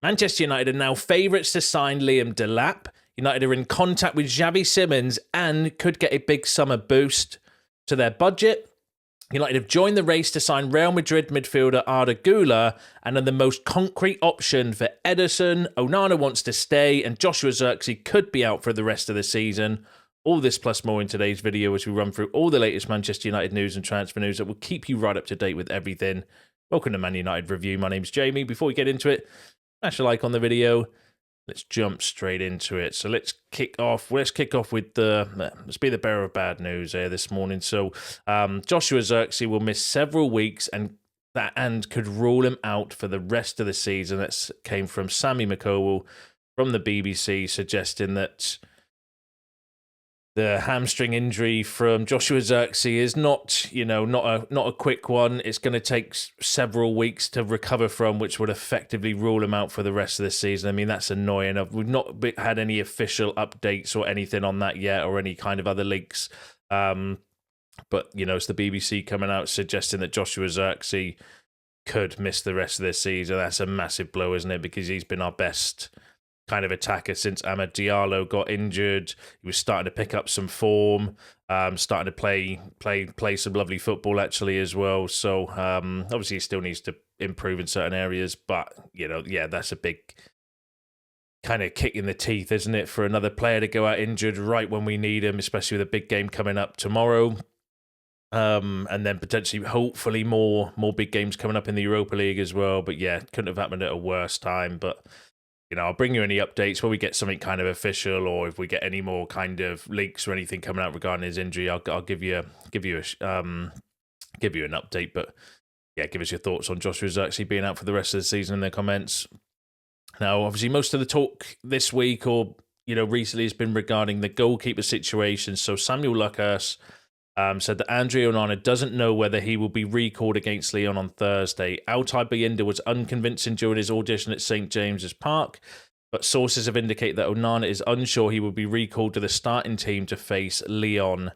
Manchester United are now favourites to sign Liam Delap. United are in contact with Xavi Simons and could get a big summer boost to their budget. United have joined the race to sign Real Madrid midfielder Arda Güler and are the most concrete option for Ederson. Onana wants to stay and Joshua Zirkzee could be out for the rest of the season. All this plus more in today's video as we run through all the latest Manchester United news and transfer news that will keep you right up to date with everything. Welcome to Man United Review. My name's Jamie. Before we get into it, smash a like on the video. Let's jump straight into it. So let's kick off with let's be the bearer of bad news here this morning. So Joshua Zirkzee will miss several weeks and could rule him out for the rest of the season. That came from Sammy McCowell from the BBC, suggesting that the hamstring injury from Joshua Zirkzee is not a quick one. It's going to take several weeks to recover from, which would effectively rule him out for the rest of the season. I mean, that's annoying. We've not had any official updates or anything on that yet, or any kind of other leaks. But it's the BBC coming out suggesting that Joshua Zirkzee could miss the rest of the season. That's a massive blow, isn't it? Because he's been our best kind of attacker since Amad Diallo got injured. He was starting to pick up some form, starting to play some lovely football actually as well. So obviously he still needs to improve in certain areas, but that's a big kind of kick in the teeth, isn't it, for another player to go out injured right when we need him, especially with a big game coming up tomorrow. And then potentially, hopefully, more big games coming up in the Europa League as well. But yeah, couldn't have happened at a worse time. But I'll bring you any updates when we get something kind of official, or if we get any more kind of leaks or anything coming out regarding his injury. I'll give you an update. But yeah, give us your thoughts on Joshua Zirkzee being out for the rest of the season in the comments. Now, obviously, most of the talk this week or recently has been regarding the goalkeeper situation. So Samuel Luckhurst said that Andre Onana doesn't know whether he will be recalled against Lyon on Thursday. Altay Bayindir was unconvincing during his audition at St James's Park, but sources have indicated that Onana is unsure he will be recalled to the starting team to face Lyon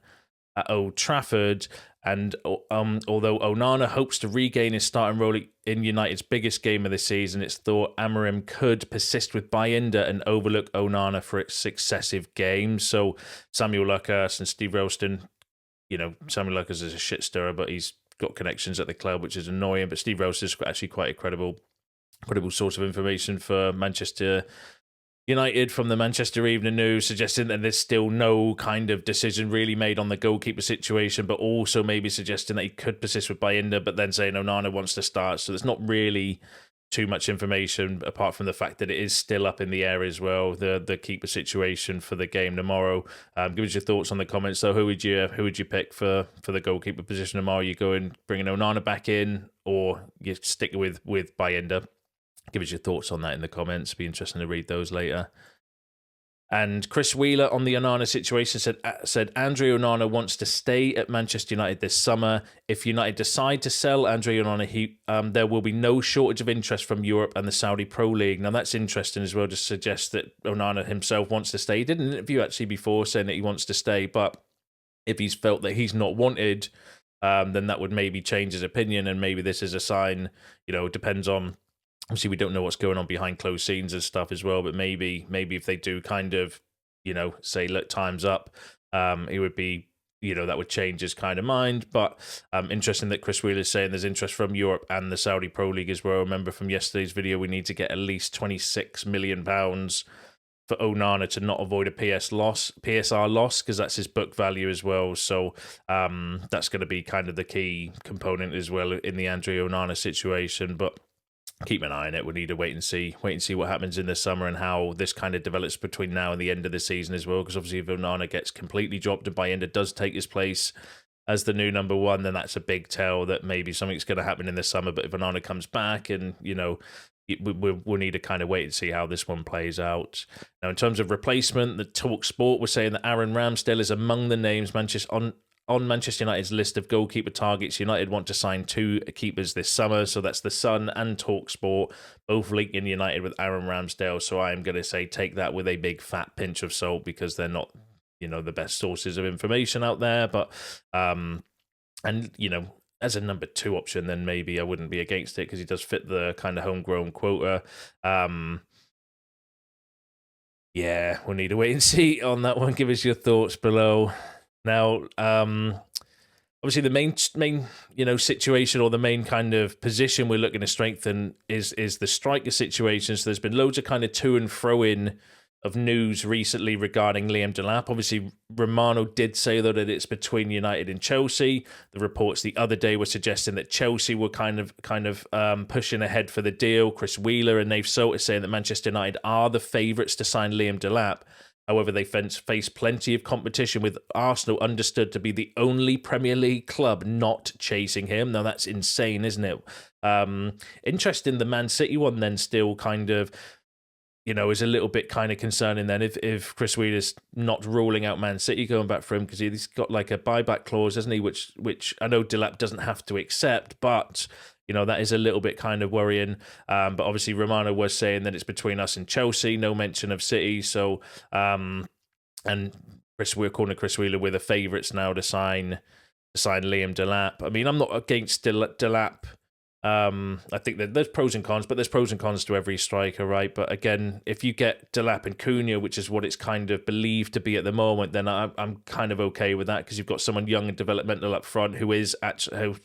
at Old Trafford. And although Onana hopes to regain his starting role in United's biggest game of the season, it's thought Amorim could persist with Bayindir and overlook Onana for its successive games. So Samuel Luckhurst and Steve Ralston, Samuel Luckhurst is a shit stirrer, but he's got connections at the club, which is annoying. But Steve Ralston is actually quite a credible source of information for Manchester United from the Manchester Evening News, suggesting that there's still no kind of decision really made on the goalkeeper situation, but also maybe suggesting that he could persist with Bayindir, but then saying Onana wants to start. So there's not really too much information apart from the fact that it is still up in the air as well, the keeper situation for the game tomorrow. Give us your thoughts on the comments though. Who would you pick for the goalkeeper position tomorrow? You going bringing Onana back in, or you stick with Bayindir? Give us your thoughts on that in the comments. Be interesting to read those later. And Chris Wheeler on the Onana situation said Andre Onana wants to stay at Manchester United this summer. If United decide to sell Andre Onana, there will be no shortage of interest from Europe and the Saudi Pro League. Now that's interesting as well, to suggest that Onana himself wants to stay. He did an interview actually before saying that he wants to stay, but if he's felt that he's not wanted, then that would maybe change his opinion, and maybe this is a sign. It depends on. Obviously, we don't know what's going on behind closed scenes and stuff as well, but maybe if they do kind of, say, look, time's up, it would be, that would change his kind of mind. But interesting that Chris Wheeler is saying there's interest from Europe and the Saudi Pro League as well. Remember from yesterday's video, we need to get at least £26 million for Onana to not avoid a PSR loss, because that's his book value as well. So that's going to be kind of the key component as well in the Andre Onana situation. But keep an eye on it. We need to wait and see what happens in the summer and how this kind of develops between now and the end of the season as well. Because obviously, if Onana gets completely dropped and Bayindir does take his place as the new number one, then that's a big tell that maybe something's going to happen in the summer. But if Onana comes back, and we'll need to kind of wait and see how this one plays out. Now, in terms of replacement, the Talk Sport was saying that Aaron Ramsdale is among the names on Manchester United's list of goalkeeper targets. United want to sign 2 keepers this summer. So that's The Sun and TalkSport, both linking United with Aaron Ramsdale. So I am going to say take that with a big fat pinch of salt, because they're not, the best sources of information out there. But, as a number 2 option, then maybe I wouldn't be against it because he does fit the kind of homegrown quota. Yeah, we'll need to wait and see on that one. Give us your thoughts below. Now, obviously, the main situation, or the main kind of position we're looking to strengthen is the striker situation. So there's been loads of kind of to and fro in of news recently regarding Liam Delap. Obviously, Romano did say, though, that it's between United and Chelsea. The reports the other day were suggesting that Chelsea were kind of pushing ahead for the deal. Chris Wheeler and Nave Soter saying that Manchester United are the favourites to sign Liam Delap. However, they face plenty of competition, with Arsenal understood to be the only Premier League club not chasing him. Now, that's insane, isn't it? Interesting, the Man City one then still kind of, is a little bit kind of concerning then if Chris Wheeler's not ruling out Man City going back for him, because he's got like a buyback clause, hasn't he, which I know Delap doesn't have to accept, but that is a little bit kind of worrying. But obviously Romano was saying that it's between us and Chelsea, no mention of City. So, and we're calling Chris Wheeler, we're the favourites now to sign Liam Delap. I mean, I'm not against Delap. I think that there's pros and cons, but there's pros and cons to every striker, right? But again, if you get Delap and Cunha, which is what it's kind of believed to be at the moment, then I'm kind of okay with that, because you've got someone young and developmental up front who is actually,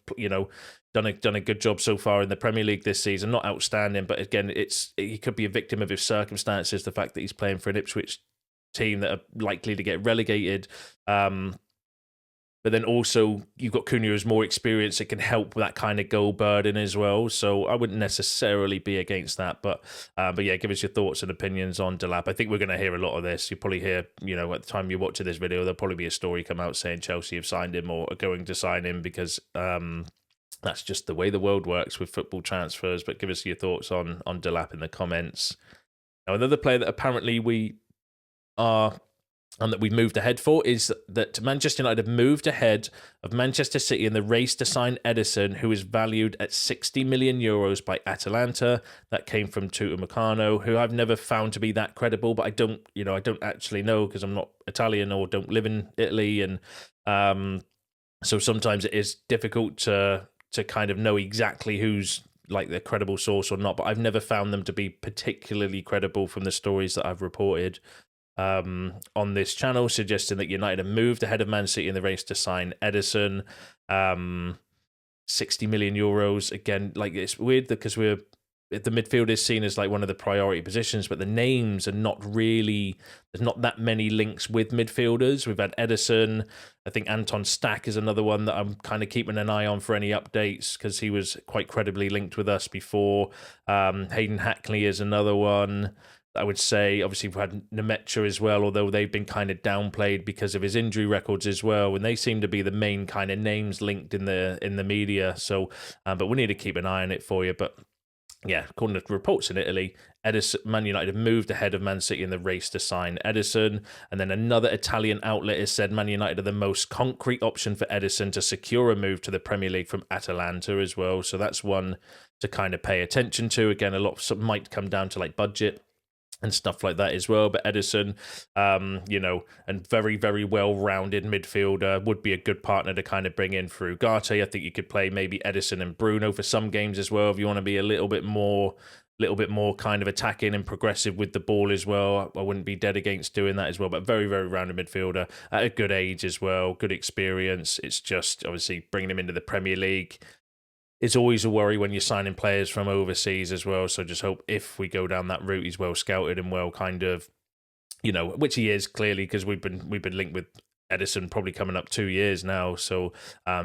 done a good job so far in the Premier League this season. Not outstanding, but again, he could be a victim of his circumstances. The fact that he's playing for an Ipswich team that are likely to get relegated. But then also you've got Cunha who's more experienced. It can help with that kind of goal burden as well. So I wouldn't necessarily be against that. But yeah, give us your thoughts and opinions on Delap. I think we're going to hear a lot of this. You'll probably hear, at the time you're watching this video, there'll probably be a story come out saying Chelsea have signed him or are going to sign him, because that's just the way the world works with football transfers. But give us your thoughts on Delap in the comments. Now, another player that apparently we are... and that we've moved ahead for, is that Manchester United have moved ahead of Manchester City in the race to sign Ederson, who is valued at 60 million euros by Atalanta. That came from Tutu Meccano, who I've never found to be that credible, but I don't actually know, because I'm not Italian or don't live in Italy, and so sometimes it is difficult to kind of know exactly who's like the credible source or not. But I've never found them to be particularly credible from the stories that I've reported on this channel, suggesting that United have moved ahead of Man City in the race to sign Ederson. 60 million euros. Again, like, it's weird because the midfield is seen as like one of the priority positions, but the names are not really, there's not that many links with midfielders. We've had Ederson. I think Anton Stack is another one that I'm kind of keeping an eye on for any updates, because he was quite credibly linked with us before. Hayden Hackley is another one. I would say, obviously, we've had Nemecha as well, although they've been kind of downplayed because of his injury records as well, and they seem to be the main kind of names linked in the media. So, but we need to keep an eye on it for you. But yeah, according to reports in Italy, Man United have moved ahead of Man City in the race to sign Ederson. And then another Italian outlet has said Man United are the most concrete option for Ederson to secure a move to the Premier League from Atalanta as well. So that's one to kind of pay attention to. Again, a lot might come down to like budget and stuff like that as well. But Ederson, and very, very well-rounded midfielder, would be a good partner to kind of bring in for Ugarte. I think you could play maybe Ederson and Bruno for some games as well, if you want to be a little bit more kind of attacking and progressive with the ball as well. I wouldn't be dead against doing that as well. But very, very rounded midfielder at a good age as well, good experience. It's just obviously bringing him into the Premier League. It's always a worry when you're signing players from overseas as well. So just hope if we go down that route, he's well scouted and well kind of, which he is clearly, because we've been linked with Ederson probably coming up 2 years now. So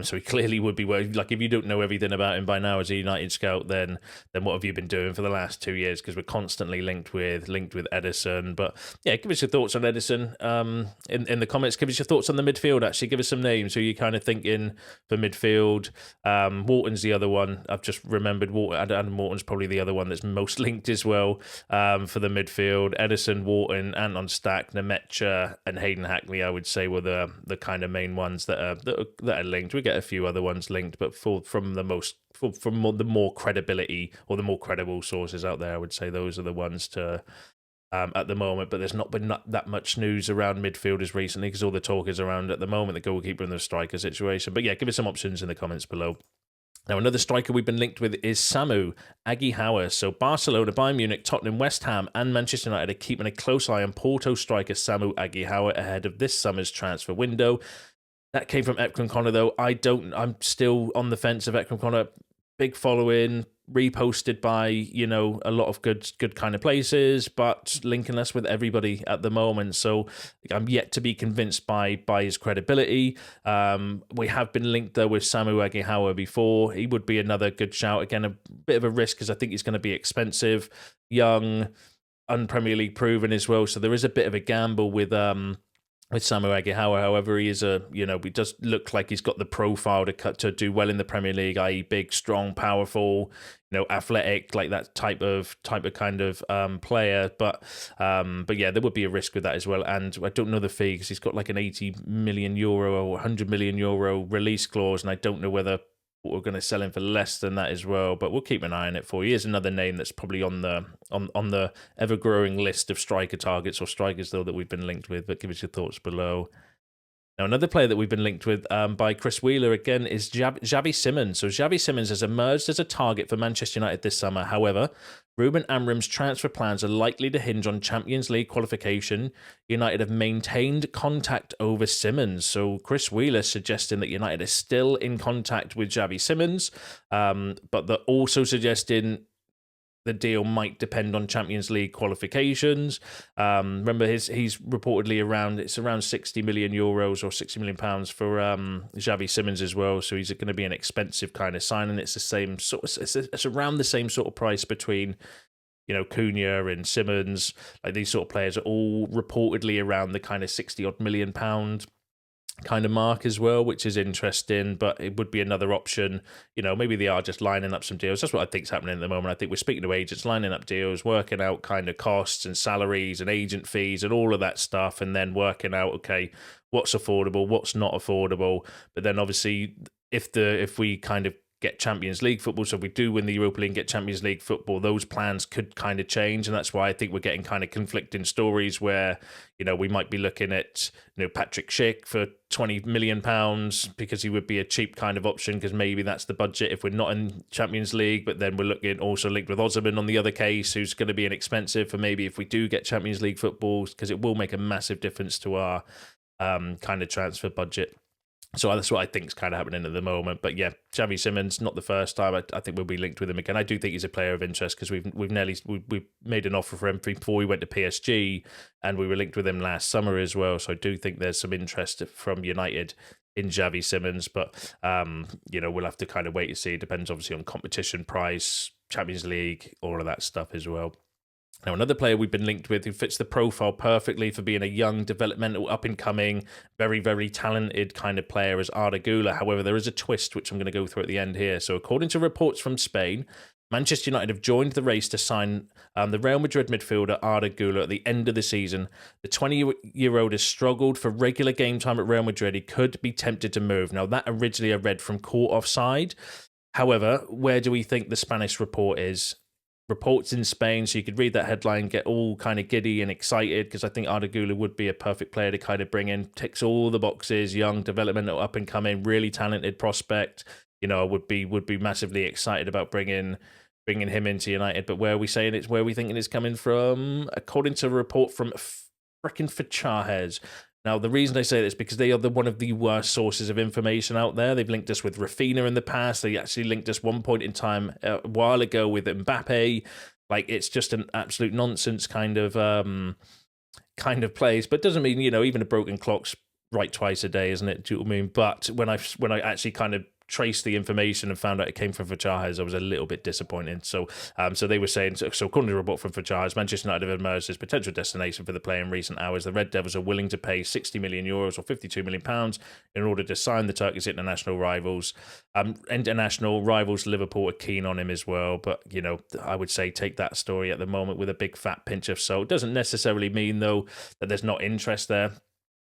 so he clearly would be well. Like, if you don't know everything about him by now as a United scout, then what have you been doing for the last 2 years? Because we're constantly linked with Ederson. But yeah, give us your thoughts on Ederson in the comments. Give us your thoughts on the midfield. Actually, give us some names who you're kind of thinking for midfield. Wharton's the other one. I've just remembered. Adam Wharton's probably the other one that's most linked as well for the midfield. Ederson, Wharton, Anton Stack, Nemecha, and Hayden Hackley, I would say, were the kind of main ones that are linked. We get a few other ones linked, but from the more credibility or the more credible sources out there, I would say those are the ones to at the moment. But there's not been that much news around midfielders recently, because all the talk is around at the moment the goalkeeper and the striker situation. But yeah, give us some options in the comments below. Now, another striker we've been linked with is Samu Aguihauer. So Barcelona, Bayern Munich, Tottenham, West Ham and Manchester United are keeping a close eye on Porto striker Samu Aguihauer ahead of this summer's transfer window. That came from Ekram Connor, though. I'm still on the fence of Ekram Connor. Big following, reposted by, a lot of good kind of places, but linking us with everybody at the moment. So I'm yet to be convinced by his credibility. We have been linked, though, with Samu Aguihauer before. He would be another good shout. Again, a bit of a risk because I think he's going to be expensive, young, un-Premier League proven as well. So there is a bit of a gamble with Samu Aguihauer. However, he is he does look like he's got the profile to do well in the Premier League, i.e. big, strong, powerful, athletic, like that type of kind of player. But yeah, there would be a risk with that as well. And I don't know the fee because he's got like an 80 million euro or 100 million euro release clause, and I don't know whether we're going to sell him for less than that as well, but we'll keep an eye on it for you. He is another name that's probably on the ever-growing list of striker targets or strikers, though, that we've been linked with, but give us your thoughts below. Now, another player that we've been linked with by Chris Wheeler, again, is Xavi Simons. So Xavi Simons has emerged as a target for Manchester United this summer. However, Ruben Amorim's transfer plans are likely to hinge on Champions League qualification. United have maintained contact over Simons. So Chris Wheeler suggesting that United is still in contact with Xavi Simons, but they're also suggesting the deal might depend on Champions League qualifications. Remember, he's reportedly around 60 million euros or 60 million pounds for Xavi Simons as well. So he's going to be an expensive kind of signing. It's the same sort of, it's around the same sort of price between Cunha and Simons. Like these sort of players are all reportedly around the kind of 60 odd million pound kind of mark as well, which is interesting, but it would be another option. Maybe they are just lining up some deals. That's what I think is happening at the moment. I think we're speaking to agents, lining up deals, working out kind of costs and salaries and agent fees and all of that stuff, and then working out, okay, what's affordable, what's not affordable. But then obviously if we kind of get Champions League football, so if we do win the Europa League and get Champions League football, those plans could kind of change, and that's why I think we're getting kind of conflicting stories where we might be looking at Patrick Schick for £20 million because he would be a cheap kind of option because maybe that's the budget if we're not in Champions League. But then we're looking also linked with Osimhen on the other case, who's going to be inexpensive for maybe if we do get Champions League football, because it will make a massive difference to our kind of transfer budget. So that's what I think is kind of happening at the moment. But yeah, Xavi Simons, not the first time. I think we'll be linked with him again. I do think he's a player of interest because we've made an offer for him before we went to PSG, and we were linked with him last summer as well. So I do think there's some interest from United in Xavi Simons. But we'll have to kind of wait and see. It depends obviously on competition, price, Champions League, all of that stuff as well. Now, another player we've been linked with who fits the profile perfectly for being a young, developmental, up-and-coming, very, very talented kind of player is Arda Güler. However, there is a twist, which I'm going to go through at the end here. So according to reports from Spain, Manchester United have joined the race to sign the Real Madrid midfielder Arda Güler at the end of the season. The 20-year-old has struggled for regular game time at Real Madrid. He could be tempted to move. Now, that originally I read from Caught Offside. However, where do we think the Spanish report is? Reports in Spain, so you could read that headline, get all kind of giddy and excited, because I think Arda Güler would be a perfect player to kind of bring in. Ticks all the boxes, young, developmental, up and coming, really talented prospect. Would be massively excited about bringing him into United. But where are we saying it's where we thinking it's coming from? According to a report from frickin' Fachajes. Now, the reason I say this is because they are one of the worst sources of information out there. They've linked us with Rafinha in the past. They actually linked us one point in time a while ago with Mbappe. Like, it's just an absolute nonsense kind of plays. But it doesn't mean, even a broken clock's right twice a day, isn't it? Do you know what I mean? But when I actually kind of traced the information and found out it came from Fachajes, I was a little bit disappointed. So they were saying, so according to a report from Fachajes, Manchester United have emerged as potential destination for the player in recent hours. The Red Devils are willing to pay 60 million euros or 52 million pounds in order to sign the Turkish international rivals. International rivals Liverpool are keen on him as well, but I would say take that story at the moment with a big fat pinch of salt. It doesn't necessarily mean though that there's not interest there,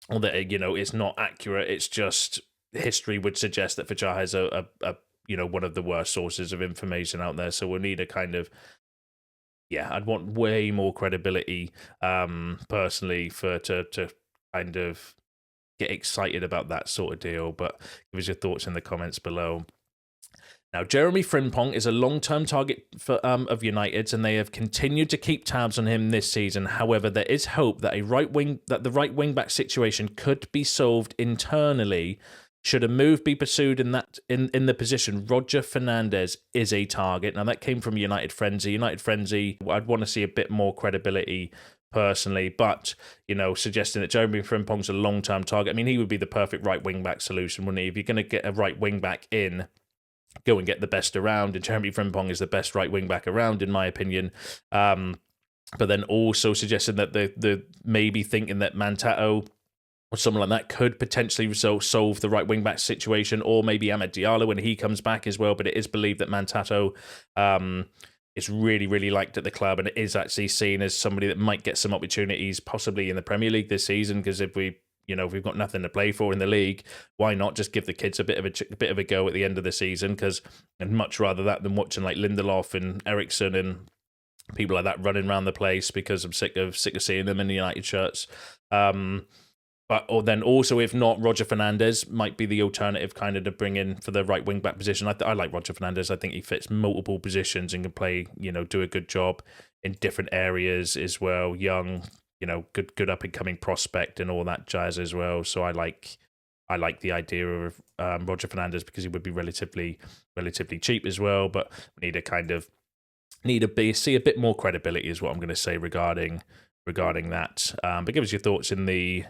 or that it's not accurate. It's just history would suggest that Fachajes are one of the worst sources of information out there. So we'll need a kind of, I'd want way more credibility personally to kind of get excited about that sort of deal. But give us your thoughts in the comments below. Now, Jeremy Frimpong is a long-term target for of United's, and they have continued to keep tabs on him this season. However, there is hope that the right wing back situation could be solved internally. Should a move be pursued in the position, Roger Fernandez is a target. Now, that came from United Frenzy. United Frenzy, I'd want to see a bit more credibility personally, but, suggesting that Jeremy Frimpong's a long-term target. I mean, he would be the perfect right wing-back solution, wouldn't he? If you're going to get a right wing-back in, go and get the best around, and Jeremy Frimpong is the best right wing-back around, in my opinion. But then also suggesting that the maybe thinking that Mantato or someone like that could potentially solve the right wing-back situation, or maybe Amad Diallo when he comes back as well. But it is believed that Mantato is really, really liked at the club, and it is actually seen as somebody that might get some opportunities possibly in the Premier League this season, because if we've got nothing to play for in the league, why not just give the kids a bit of a go at the end of the season? Because I'd much rather that than watching like Lindelof and Ericsson and people like that running around the place, because I'm sick of seeing them in the United shirts. Or then also, if not, Roger Fernandez might be the alternative kind of to bring in for the right wing back position. I like Roger Fernandez. I think he fits multiple positions and can play, do a good job in different areas as well. Young, good up and coming prospect and all that jazz as well. So I like the idea of Roger Fernandez, because he would be relatively cheap as well. But we need to see a bit more credibility, is what I'm going to say regarding that. But give us your thoughts in the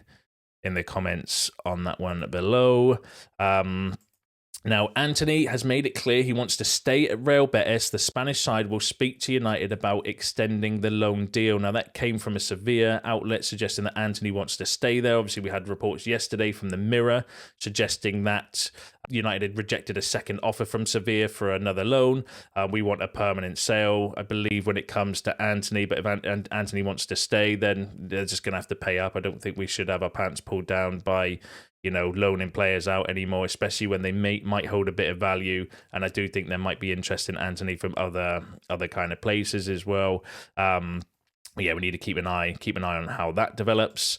comments on that one below. Now, Anthony has made it clear he wants to stay at Real Betis. The Spanish side will speak to United about extending the loan deal. Now, that came from a Sevilla outlet suggesting that Anthony wants to stay there. Obviously, we had reports yesterday from the Mirror suggesting that United had rejected a second offer from Sevilla for another loan. We want a permanent sale, I believe, when it comes to Anthony. But if Anthony wants to stay, then they're just going to have to pay up. I don't think we should have our pants pulled down by loaning players out anymore, especially when they might hold a bit of value. And I do think there might be interest in Anthony from other kind of places as well. We need to keep an eye on how that develops.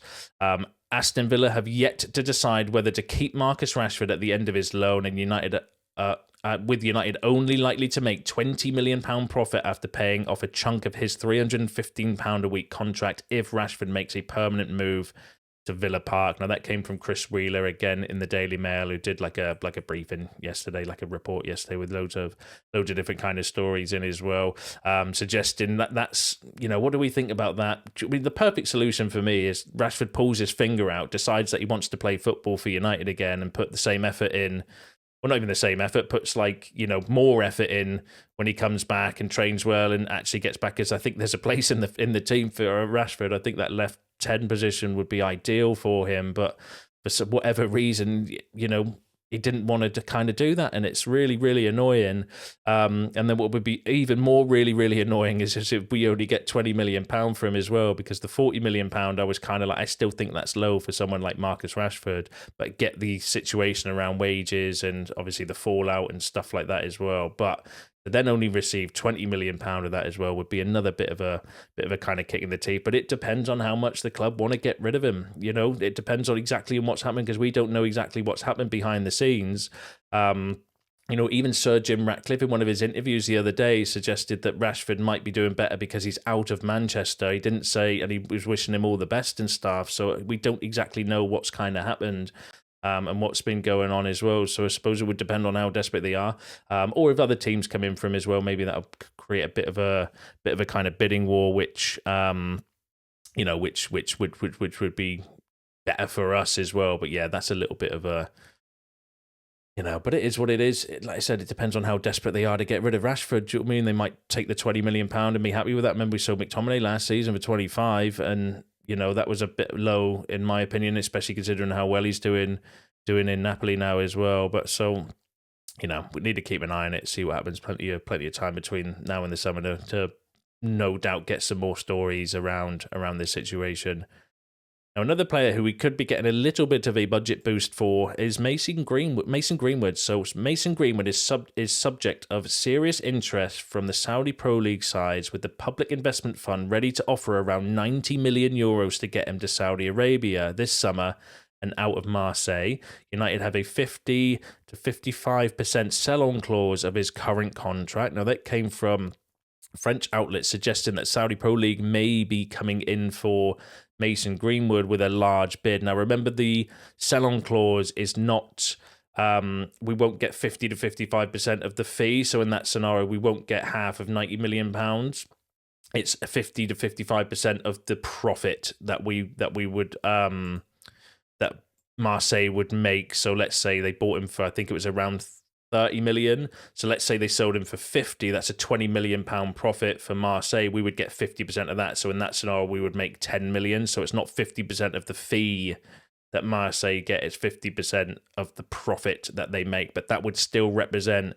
Aston Villa have yet to decide whether to keep Marcus Rashford at the end of his loan, and United with United only likely to make £20 million profit after paying off a chunk of his £315 a week contract if Rashford makes a permanent move to Villa Park. Now, that came from Chris Wheeler again in the Daily Mail, who did like a briefing yesterday, like a report yesterday with loads of different kind of stories in as well, suggesting that's what do we think about that? I mean, the perfect solution for me is Rashford pulls his finger out, decides that he wants to play football for United again, and put the same effort in. Well, not even the same effort, puts more effort in when he comes back and trains well and actually gets back. Because I think there's a place in the team for Rashford. I think that left 10 position would be ideal for him, but for whatever reason, he didn't want to kind of do that, and it's really, really annoying. And then what would be even more really, really annoying is if we only get £20 million for him as well, because the £40 million, I was kind of like, I still think that's low for someone like Marcus Rashford, but get the situation around wages and obviously the fallout and stuff like that as well. But to then only receive £20 million of that as well would be another bit of a kind of kick in the teeth. But it depends on how much the club want to get rid of him. It depends on exactly what's happening, because we don't know exactly what's happened behind the scenes. Even Sir Jim Ratcliffe in one of his interviews the other day suggested that Rashford might be doing better because he's out of Manchester. He didn't say, and he was wishing him all the best and stuff. So we don't exactly know what's kind of happened. And what's been going on as well. So I suppose it would depend on how desperate they are, or if other teams come in for him as well. Maybe that'll create a bit of a kind of bidding war, which would be better for us as well. But yeah, that's a little bit of a but it is what it is. Like I said, it depends on how desperate they are to get rid of Rashford. Do you know what I mean? They might take the £20 million and be happy with that. Remember, we saw McTominay last season for 25, and that was a bit low in my opinion, especially considering how well he's doing in Napoli now as well. But so, we need to keep an eye on it, see what happens. Plenty of time between now and the summer to no doubt get some more stories around this situation. Now, another player who we could be getting a little bit of a budget boost for is Mason Greenwood. So Mason Greenwood is subject of serious interest from the Saudi Pro League sides, with the Public Investment Fund ready to offer around €90 million to get him to Saudi Arabia this summer, and out of Marseille. United have a 50 to 55% sell-on clause of his current contract. Now, that came from French outlets suggesting that Saudi Pro League may be coming in for Mason Greenwood with a large bid. Now, remember, the sell-on clause is not... we won't get 50 to 55% of the fee. So in that scenario, we won't get half of £90 million. It's 50 to 55% of the profit that we would that Marseille would make. So let's say they bought him for, I think it was around 30 million. So let's say they sold him for 50. That's a £20 million profit for Marseille. We would get 50% of that. So in that scenario, we would make 10 million. So it's not 50% of the fee that Marseille get, it's 50% of the profit that they make. But that would still represent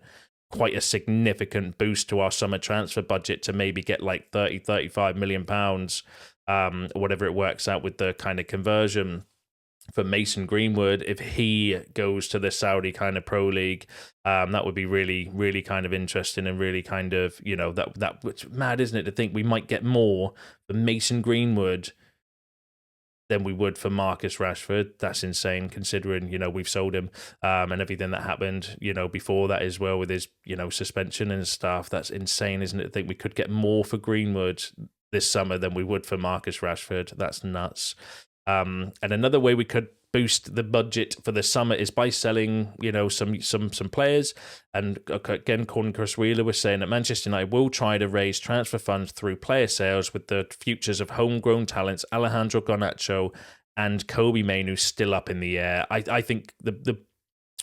quite a significant boost to our summer transfer budget to maybe get like 30, 35 million pounds, or whatever it works out with the kind of conversion for Mason Greenwood. If he goes to the Saudi kind of Pro League, that would be really, really kind of interesting and really kind of, you know, that's mad, isn't it, to think we might get more for Mason Greenwood than we would for Marcus Rashford. That's insane, considering, you know, we've sold him and everything that happened, you know, before that as well with his, you know, suspension and stuff. That's insane, isn't it? I think we could get more for Greenwood this summer than we would for Marcus Rashford. That's nuts. And another way we could boost the budget for the summer is by selling, you know, some players. And again, according to Chris Wheeler, we're saying that Manchester United will try to raise transfer funds through player sales, with the futures of homegrown talents Alejandro Garnacho and Kobe Mainoo still up in the air. I think the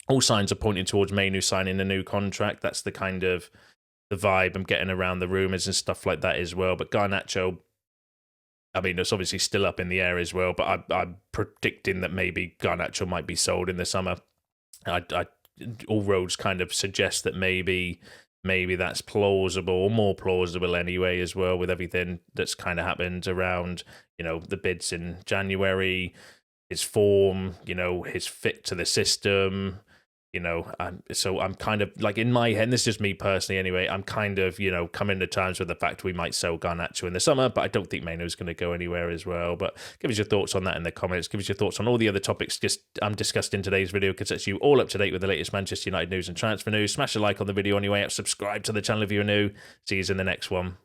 all signs are pointing towards Mainoo signing a new contract. That's the kind of the vibe I'm getting around the rumours and stuff like that as well. But Garnacho, I mean, it's obviously still up in the air as well, but I'm predicting that maybe Garnacho might be sold in the summer. All roads kind of suggest that maybe that's plausible, or more plausible anyway, as well, with everything that's kind of happened around, you know, the bids in January, his form, you know, his fit to the system. You know, so I'm kind of like, in my head, and this is just me personally anyway, I'm kind of, you know, coming to terms with the fact we might sell Garnacho in the summer, but I don't think Mainoo's going to go anywhere as well. But give us your thoughts on that in the comments. Give us your thoughts on all the other topics discussed in today's video, because it's you all up to date with the latest Manchester United news and transfer news. Smash a like on the video anyway. Subscribe to the channel if you're new. See you in the next one.